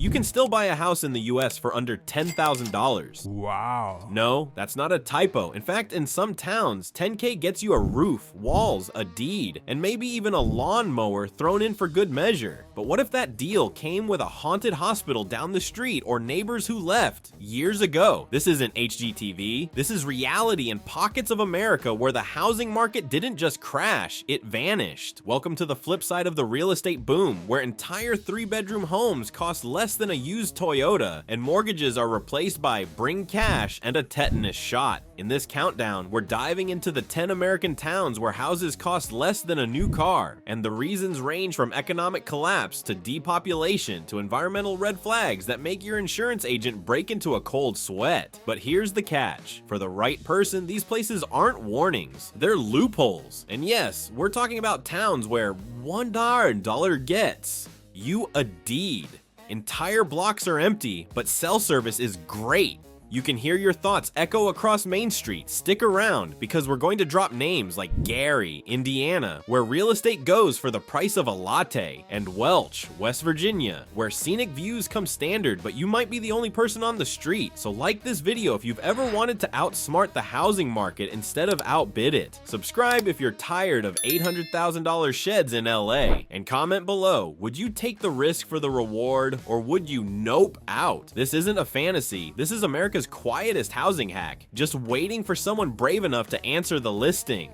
you can still buy a house in the US for under $10,000. Wow. No, that's not a typo. In fact, in some towns, $10K gets you a roof, walls, a deed, and maybe even a lawnmower thrown in for good measure. But what if that deal came with a haunted hospital down the street or neighbors who left years ago? This isn't HGTV. This is reality in pockets of America where the housing market didn't just crash, it vanished. Welcome to the flip side of the real estate boom, where entire 3-bedroom homes cost less than a used Toyota, and mortgages are replaced by bring cash and a tetanus shot. In this countdown, we're diving into the 10 American towns where houses cost less than a new car, and the reasons range from economic collapse to depopulation to environmental red flags that make your insurance agent break into a cold sweat. But here's the catch. For the right person, these places aren't warnings, they're loopholes. And yes, we're talking about towns where $1 gets you a deed. Entire blocks are empty, but cell service is great. You can hear your thoughts echo across Main Street. Stick around, because we're going to drop names like Gary, Indiana, where real estate goes for the price of a latte, and Welch, West Virginia, where scenic views come standard, but you might be the only person on the street. So like this video if you've ever wanted to outsmart the housing market instead of outbid it. Subscribe if you're tired of $800,000 sheds in LA. And comment below, would you take the risk for the reward, or would you nope out? This isn't a fantasy. This is America's quietest housing hack, just waiting for someone brave enough to answer the listing.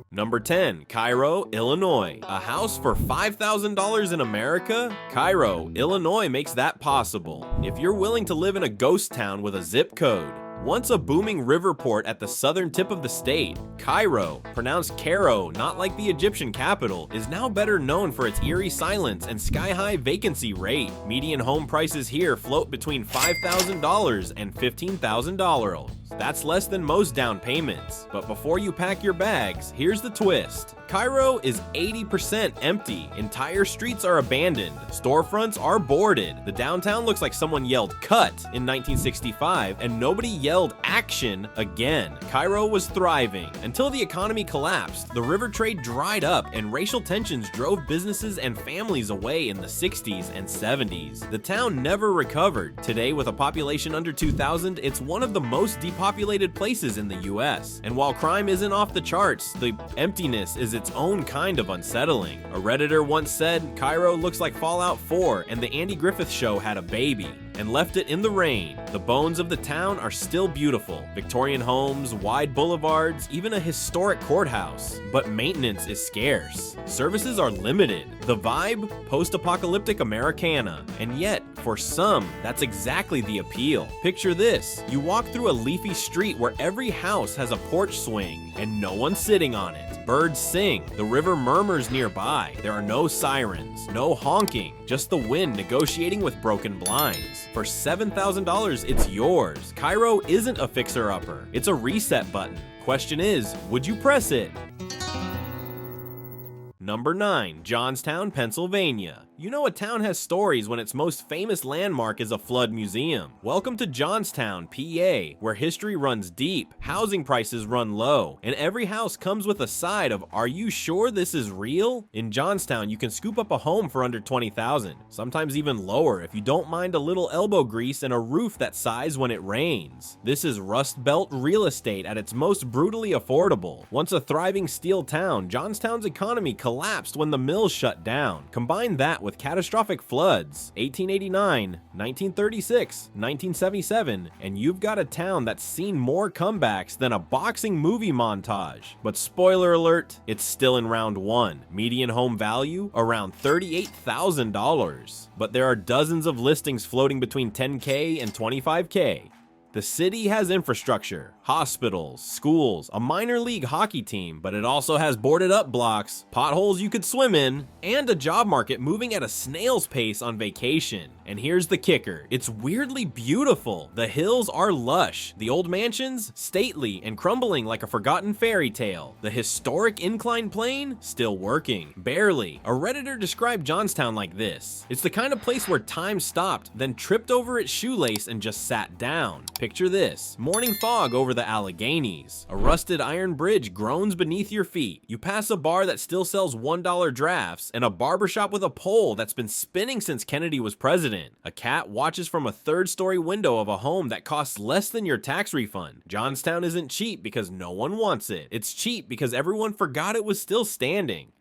Number 10, Cairo, Illinois. A house for $5,000 in America? Cairo, Illinois makes that possible. If you're willing to live in a ghost town with a zip code. Once a booming river port at the southern tip of the state, Cairo, pronounced Cairo, not like the Egyptian capital, is now better known for its eerie silence and sky-high vacancy rate. Median home prices here float between $5,000 and $15,000. That's less than most down payments. But before you pack your bags, here's the twist. Cairo is 80% empty. Entire streets are abandoned. Storefronts are boarded. The downtown looks like someone yelled "cut" in 1965, and nobody yelled "action" again. Cairo was thriving until the economy collapsed. The river trade dried up, and racial tensions drove businesses and families away in the 60s and 70s. The town never recovered. Today, with a population under 2,000, it's one of the most depopulated places in the US. And while crime isn't off the charts, the emptiness is its own kind of unsettling. A Redditor once said, Cairo looks like Fallout 4 and the Andy Griffith Show had a baby and left it in the rain. The bones of the town are still beautiful. Victorian homes, wide boulevards, even a historic courthouse. But maintenance is scarce. Services are limited. The vibe? Post-apocalyptic Americana. And yet, for some, that's exactly the appeal. Picture this. You walk through a leafy street where every house has a porch swing and no one's sitting on it. Birds sing. The river murmurs nearby. There are no sirens, no honking, just the wind negotiating with broken blinds. For $7,000, it's yours. Cairo isn't a fixer-upper. It's a reset button. Question is, would you press it? Number 9, Johnstown, Pennsylvania. You know a town has stories when its most famous landmark is a flood museum. Welcome to Johnstown, PA, where history runs deep, housing prices run low, and every house comes with a side of "Are you sure this is real?" In Johnstown, you can scoop up a home for under $20,000, sometimes even lower if you don't mind a little elbow grease and a roof that sighs when it rains. This is Rust Belt real estate at its most brutally affordable. Once a thriving steel town, Johnstown's economy collapsed when the mills shut down. Combine that with catastrophic floods, 1889, 1936, 1977, and you've got a town that's seen more comebacks than a boxing movie montage. But spoiler alert, it's still in round 1. Median home value, around $38,000. But there are dozens of listings floating between $10K and $25K. The city has infrastructure, hospitals, schools, a minor league hockey team, but it also has boarded up blocks, potholes you could swim in, and a job market moving at a snail's pace on vacation. And here's the kicker, it's weirdly beautiful. The hills are lush, the old mansions stately and crumbling like a forgotten fairy tale. The historic inclined plane still working, barely. A Redditor described Johnstown like this: it's the kind of place where time stopped, then tripped over its shoelace and just sat down. Picture this: morning fog over the Alleghenies. A rusted iron bridge groans beneath your feet. You pass a bar that still sells $1 drafts, and a barbershop with a pole that's been spinning since Kennedy was president. A cat watches from a third-story window of a home that costs less than your tax refund. Johnstown isn't cheap because no one wants it. It's cheap because everyone forgot it was still standing.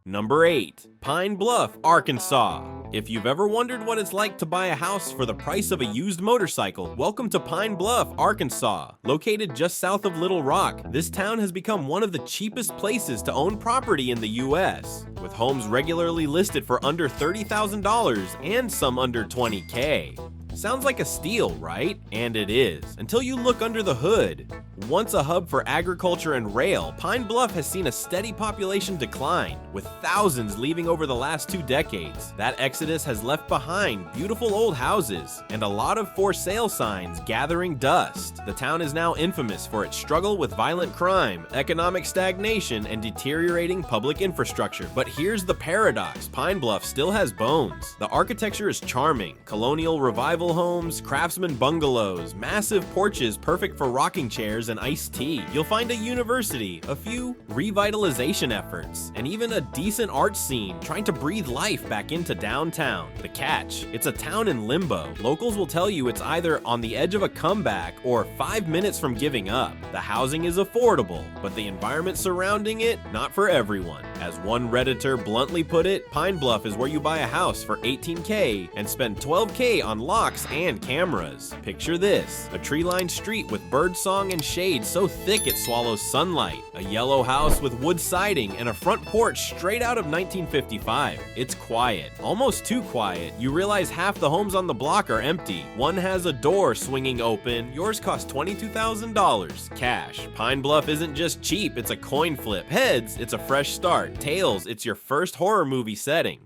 Number 8. Pine Bluff, Arkansas. If you've ever wondered what it's like to buy a house for the price of a used motorcycle, welcome to Pine Bluff, Arkansas. Located just south of Little Rock, this town has become one of the cheapest places to own property in the US, with homes regularly listed for under $30,000 and some under $20K. Sounds like a steal, right? And it is, until you look under the hood. Once a hub for agriculture and rail, Pine Bluff has seen a steady population decline, with thousands leaving over the last 2 decades. That exodus has left behind beautiful old houses and a lot of for sale signs gathering dust. The town is now infamous for its struggle with violent crime, economic stagnation, and deteriorating public infrastructure. But here's the paradox: Pine Bluff still has bones. The architecture is charming: colonial revival homes, craftsman bungalows, massive porches perfect for rocking chairs and iced tea. You'll find a university, a few revitalization efforts, and even a decent art scene trying to breathe life back into downtown. The catch: it's a town in limbo. Locals will tell you it's either on the edge of a comeback or 5 minutes from giving up. The housing is affordable, but the environment surrounding it, not for everyone. As one Redditor bluntly put it, Pine Bluff is where you buy a house for $18K and spend $12K on locks and cameras. Picture this: a tree-lined street with birdsong and shade so thick it swallows sunlight, a yellow house with wood siding, and a front porch straight out of 1955. It's quiet, almost too quiet. You realize half the homes on the block are empty. One has a door swinging open. Yours costs $22,000 cash. Pine Bluff isn't just cheap, it's a coin flip. Heads, it's a fresh start. Tails, it's your first horror movie setting.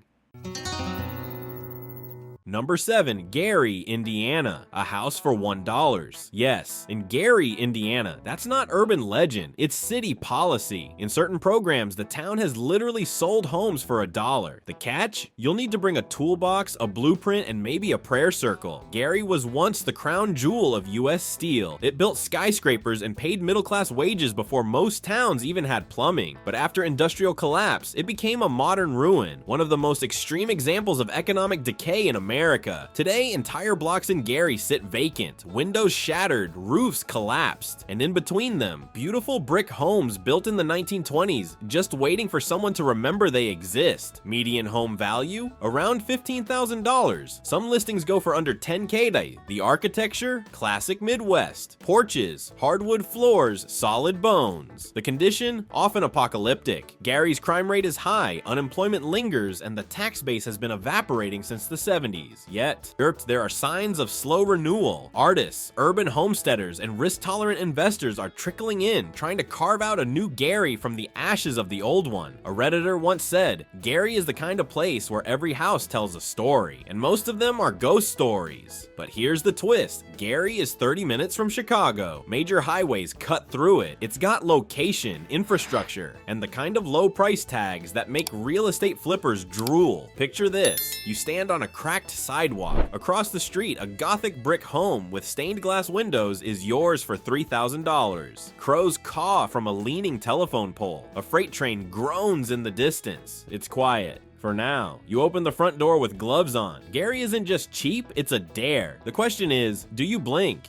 Number 7. Gary, Indiana. A house for $1. Yes, in Gary, Indiana. That's not urban legend, it's city policy. In certain programs, the town has literally sold homes for $1. The catch? You'll need to bring a toolbox, a blueprint, and maybe a prayer circle. Gary was once the crown jewel of US steel. It built skyscrapers and paid middle-class wages before most towns even had plumbing. But after industrial collapse, it became a modern ruin, one of the most extreme examples of economic decay in America. Today, entire blocks in Gary sit vacant, windows shattered, roofs collapsed, and in between them, beautiful brick homes built in the 1920s, just waiting for someone to remember they exist. Median home value? Around $15,000. Some listings go for under $10K. The architecture? Classic Midwest. Porches, hardwood floors, solid bones. The condition? Often apocalyptic. Gary's crime rate is high, unemployment lingers, and the tax base has been evaporating since the 70s. Yet, there are signs of slow renewal. Artists, urban homesteaders, and risk-tolerant investors are trickling in, trying to carve out a new Gary from the ashes of the old one. A Redditor once said, "Gary is the kind of place where every house tells a story, and most of them are ghost stories." But here's the twist: Gary is 30 minutes from Chicago. Major highways cut through it. It's got location, infrastructure, and the kind of low price tags that make real estate flippers drool. Picture this: you stand on a cracked sidewalk. Across the street, a gothic brick home with stained glass windows is yours for $3,000. Crows caw from a leaning telephone pole. A freight train groans in the distance. It's quiet. For now. You open the front door with gloves on. Gary isn't just cheap, it's a dare. The question is, do you blink?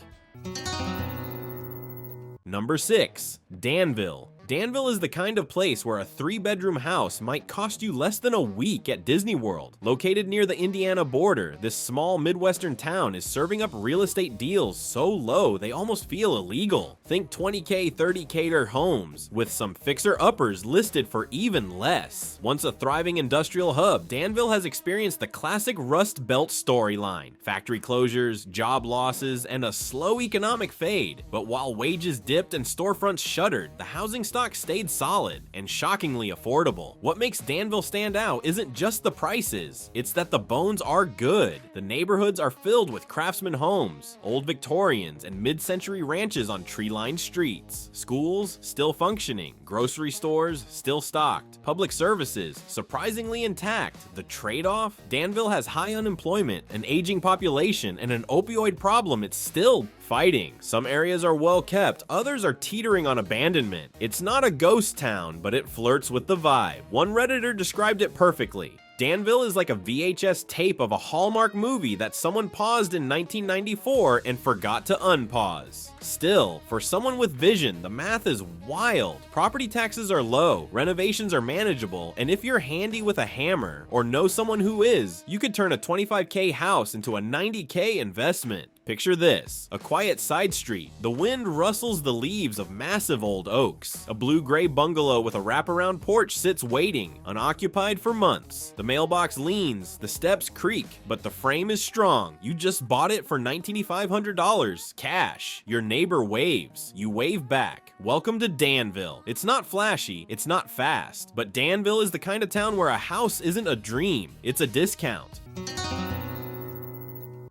Number 6. Danville. Danville is the kind of place where a 3-bedroom house might cost you less than a week at Disney World. Located near the Indiana border, this small Midwestern town is serving up real estate deals so low they almost feel illegal. Think 20K, 30K homes, with some fixer-uppers listed for even less. Once a thriving industrial hub, Danville has experienced the classic Rust Belt storyline: factory closures, job losses, and a slow economic fade. But while wages dipped and storefronts shuttered, the housing stock stayed solid and shockingly affordable. What makes Danville stand out isn't just the prices, it's that the bones are good. The neighborhoods are filled with craftsman homes, old Victorians, and mid-century ranches on tree-lined streets. Schools still functioning, grocery stores still stocked, public services surprisingly intact. The trade-off? Danville has high unemployment, an aging population, and an opioid problem it's still fighting. Some areas are well kept, others are teetering on abandonment. It's not a ghost town, but it flirts with the vibe. One Redditor described it perfectly. Danville is like a VHS tape of a Hallmark movie that someone paused in 1994 and forgot to unpause. Still, for someone with vision, the math is wild. Property taxes are low, renovations are manageable, and if you're handy with a hammer or know someone who is, you could turn a $25K house into a $90K investment. Picture this, a quiet side street. The wind rustles the leaves of massive old oaks. A blue-gray bungalow with a wraparound porch sits waiting, unoccupied for months. The mailbox leans, the steps creak, but the frame is strong. You just bought it for $9,500, cash. Your neighbor waves. You wave back. Welcome to Danville. It's not flashy, it's not fast, but Danville is the kind of town where a house isn't a dream, it's a discount.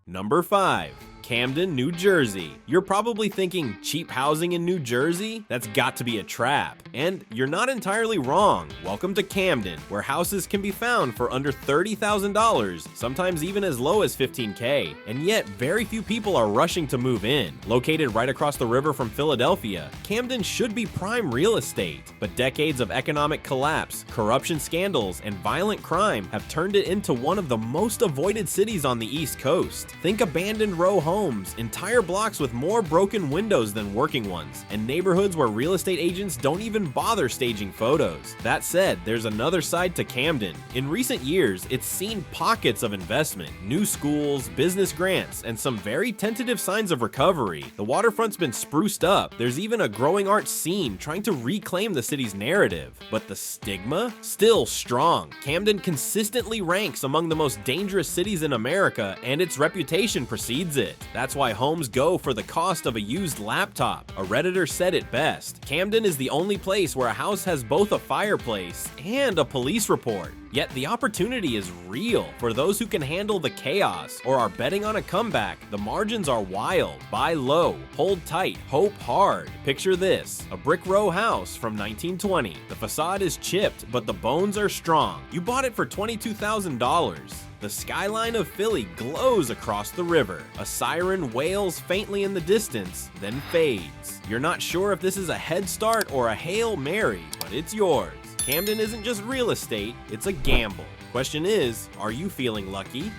Number 5. Camden, New Jersey. You're probably thinking, cheap housing in New Jersey? That's got to be a trap. And you're not entirely wrong. Welcome to Camden, where houses can be found for under $30,000, sometimes even as low as $15K. And yet, very few people are rushing to move in. Located right across the river from Philadelphia, Camden should be prime real estate. But decades of economic collapse, corruption scandals, and violent crime have turned it into one of the most avoided cities on the East Coast. Think abandoned row homes, entire blocks with more broken windows than working ones, and neighborhoods where real estate agents don't even bother staging photos. That said, there's another side to Camden. In recent years, it's seen pockets of investment, new schools, business grants, and some very tentative signs of recovery. The waterfront's been spruced up. There's even a growing art scene trying to reclaim the city's narrative. But the stigma? Still strong. Camden consistently ranks among the most dangerous cities in America, and its reputation precedes it. That's why homes go for the cost of a used laptop. A Redditor said it best. Camden is the only place where a house has both a fireplace and a police report. Yet the opportunity is real. For those who can handle the chaos or are betting on a comeback, the margins are wild. Buy low, hold tight, hope hard. Picture this, a brick row house from 1920. The facade is chipped, but the bones are strong. You bought it for $22,000. The skyline of Philly glows across the river. A siren wails faintly in the distance, then fades. You're not sure if this is a head start or a Hail Mary, but it's yours. Camden isn't just real estate, it's a gamble. Question is, are you feeling lucky?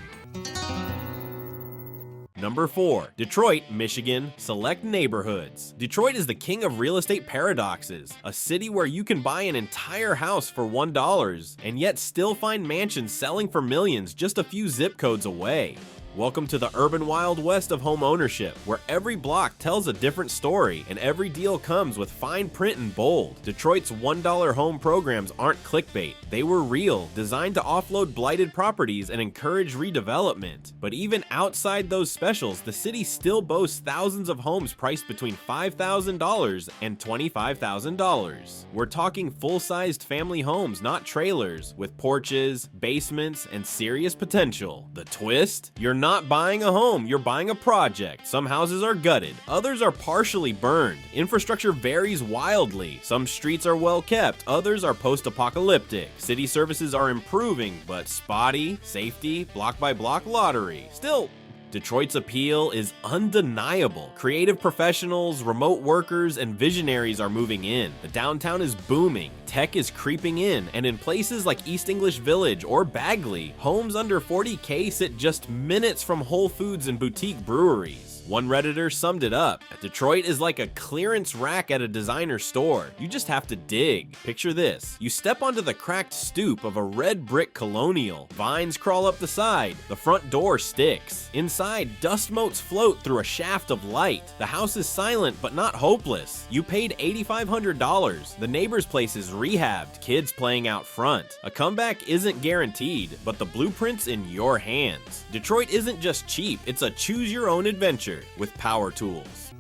Number 4. Detroit, Michigan, select neighborhoods. Detroit is the king of real estate paradoxes, a city where you can buy an entire house for $1 and yet still find mansions selling for millions just a few zip codes away. Welcome to the urban Wild West of home ownership, where every block tells a different story and every deal comes with fine print in bold. Detroit's $1 home programs aren't clickbait. They were real, designed to offload blighted properties and encourage redevelopment. But even outside those specials, the city still boasts thousands of homes priced between $5,000 and $25,000. We're talking full-sized family homes, not trailers, with porches, basements, and serious potential. The twist? You're not buying a home, you're buying a project. Some houses are gutted, others are partially burned. Infrastructure varies wildly. Some streets are well kept, others are post-apocalyptic. City services are improving, but spotty, safety, block-by-block lottery. Still, Detroit's appeal is undeniable. Creative professionals, remote workers, and visionaries are moving in. The downtown is booming, tech is creeping in, and in places like East English Village or Bagley, homes under $40K sit just minutes from Whole Foods and boutique breweries. One Redditor summed it up. Detroit is like a clearance rack at a designer store. You just have to dig. Picture this. You step onto the cracked stoop of a red brick colonial. Vines crawl up the side. The front door sticks. Inside, dust motes float through a shaft of light. The house is silent but not hopeless. You paid $8,500. The neighbor's place is rehabbed, kids playing out front. A comeback isn't guaranteed, but the blueprint's in your hands. Detroit isn't just cheap, it's a choose-your-own adventure with power tools.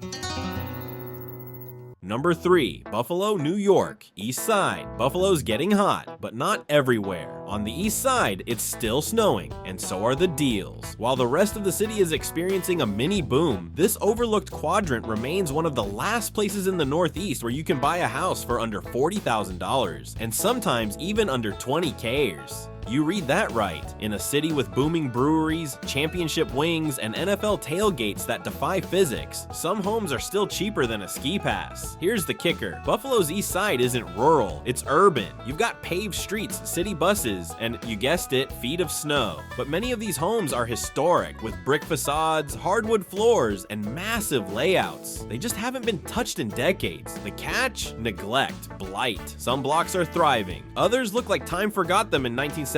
Number 3. Buffalo, New York. East Side. Buffalo's getting hot, but not everywhere. On the east side, it's still snowing, and so are the deals. While the rest of the city is experiencing a mini boom, this overlooked quadrant remains one of the last places in the Northeast where you can buy a house for under $40,000, and sometimes even under 20K's. You read that right. In a city with booming breweries, championship wings, and NFL tailgates that defy physics, some homes are still cheaper than a ski pass. Here's the kicker. Buffalo's east side isn't rural, it's urban. You've got paved streets, city buses, and you guessed it, feet of snow. But many of these homes are historic, with brick facades, hardwood floors, and massive layouts. They just haven't been touched in decades. The catch? Neglect, blight. Some blocks are thriving. Others look like time forgot them in 1979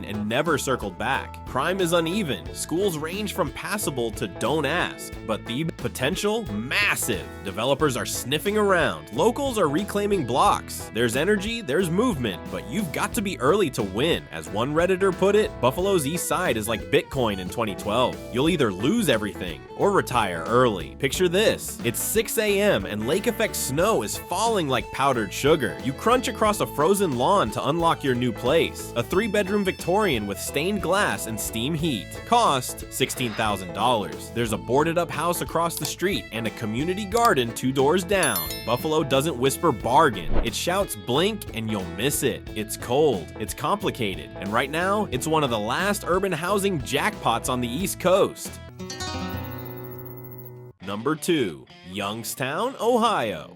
and never circled back. Crime is uneven. Schools range from passable to don't ask. But the potential? Massive. Developers are sniffing around. Locals are reclaiming blocks. There's energy, there's movement, but you've got to be early to win. As one Redditor put it, Buffalo's east side is like Bitcoin in 2012. You'll either lose everything or retire early. Picture this. It's 6 a.m. and lake effect snow is falling like powdered sugar. You crunch across a frozen lawn to unlock your new place. A 3-bedroom Victorian with stained glass and steam heat. Cost $16,000. There's a boarded up house across the street and a community garden 2 doors down. Buffalo doesn't whisper bargain. It shouts blink and you'll miss it. It's cold, it's complicated, and right now, it's one of the last urban housing jackpots on the East Coast. Number 2. Youngstown, Ohio.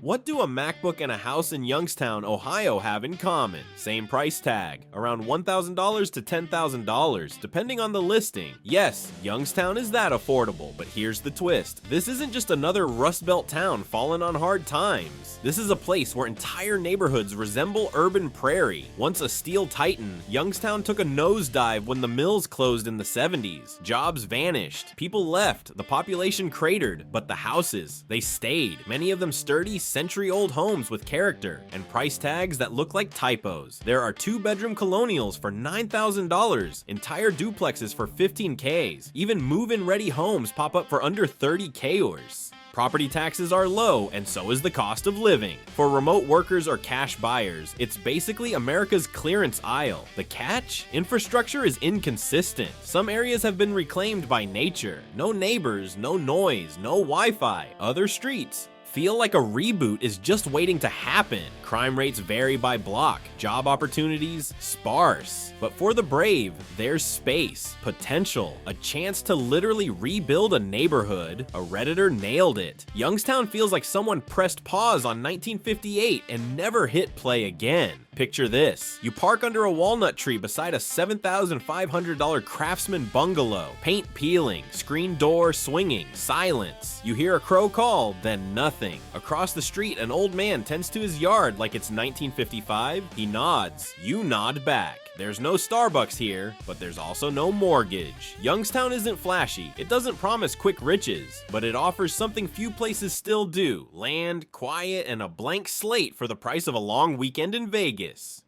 What do a MacBook and a house in Youngstown, Ohio have in common? Same price tag, around $1,000 to $10,000, depending on the listing. Yes, Youngstown is that affordable, but here's the twist. This isn't just another Rust Belt town fallen on hard times. This is a place where entire neighborhoods resemble urban prairie. Once a steel titan, Youngstown took a nosedive when the mills closed in the 70s. Jobs vanished, people left, the population cratered, but the houses, they stayed. Many of them sturdy, century-old homes with character and price tags that look like typos. There are 2-bedroom colonials for $9,000, entire duplexes for $15K's. Even move-in ready homes pop up for under $30K's. Property taxes are low, and so is the cost of living. For remote workers or cash buyers, it's basically America's clearance aisle. The catch? Infrastructure is inconsistent. Some areas have been reclaimed by nature. No neighbors, no noise, no Wi-Fi. Other streets feel like a reboot is just waiting to happen. Crime rates vary by block, job opportunities sparse. But for the brave, there's space, potential, a chance to literally rebuild a neighborhood. A Redditor nailed it. Youngstown feels like someone pressed pause on 1958 and never hit play again. Picture this. You park under a walnut tree beside a $7,500 Craftsman bungalow. Paint peeling, screen door swinging, silence. You hear a crow call, then nothing. Across the street, an old man tends to his yard like it's 1955. He nods. You nod back. There's no Starbucks here, but there's also no mortgage. Youngstown isn't flashy. It doesn't promise quick riches, but it offers something few places still do: land, quiet, and a blank slate for the price of a long weekend in Vegas.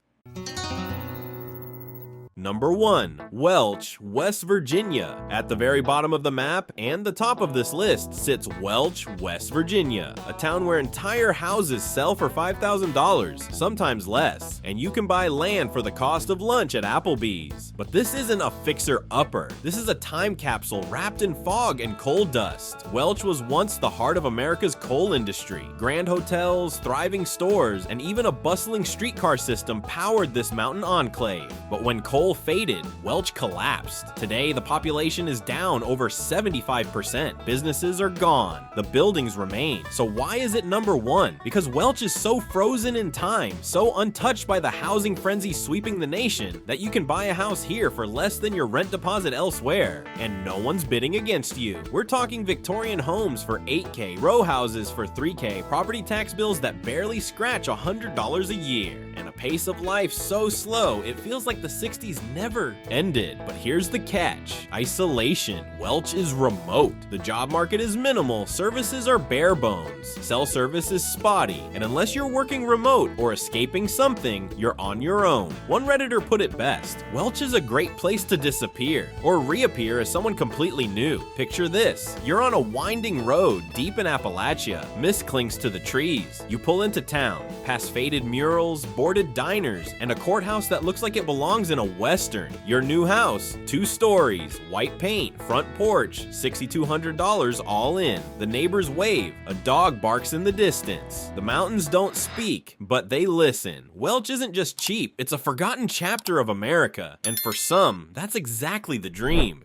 Number 1. Welch, West Virginia. At the very bottom of the map and the top of this list sits Welch, West Virginia, a town where entire houses sell for $5,000, sometimes less, and you can buy land for the cost of lunch at Applebee's. But this isn't a fixer-upper. This is a time capsule wrapped in fog and coal dust. Welch was once the heart of America's coal industry. Grand hotels, thriving stores, and even a bustling streetcar system powered this mountain enclave. But when coal faded, Welch collapsed. Today, the population is down over 75%. Businesses are gone. The buildings remain. So why is it number 1? Because Welch is so frozen in time, so untouched by the housing frenzy sweeping the nation, that you can buy a house here for less than your rent deposit elsewhere, and no one's bidding against you. We're talking Victorian homes for $8K, row houses for $3K, property tax bills that barely scratch $100 a year, and a pace of life so slow it feels like the 60s never ended. But here's the catch: isolation. Welch is remote. The job market is minimal, services are bare bones, cell service is spotty, and unless you're working remote or escaping something, you're on your own. One Redditor put it best: Welch is a great place to disappear, or reappear as someone completely new. Picture this: you're on a winding road deep in Appalachia, mist clings to the trees. You pull into town, past faded murals, boarded diners, and a courthouse that looks like it belongs in a western. Your new house, 2 stories, white paint, front porch, $6,200 all in. The neighbors wave, a dog barks in the distance. The mountains don't speak, but they listen. Welch isn't just cheap, it's a forgotten chapter of America, and for some, that's exactly the dream.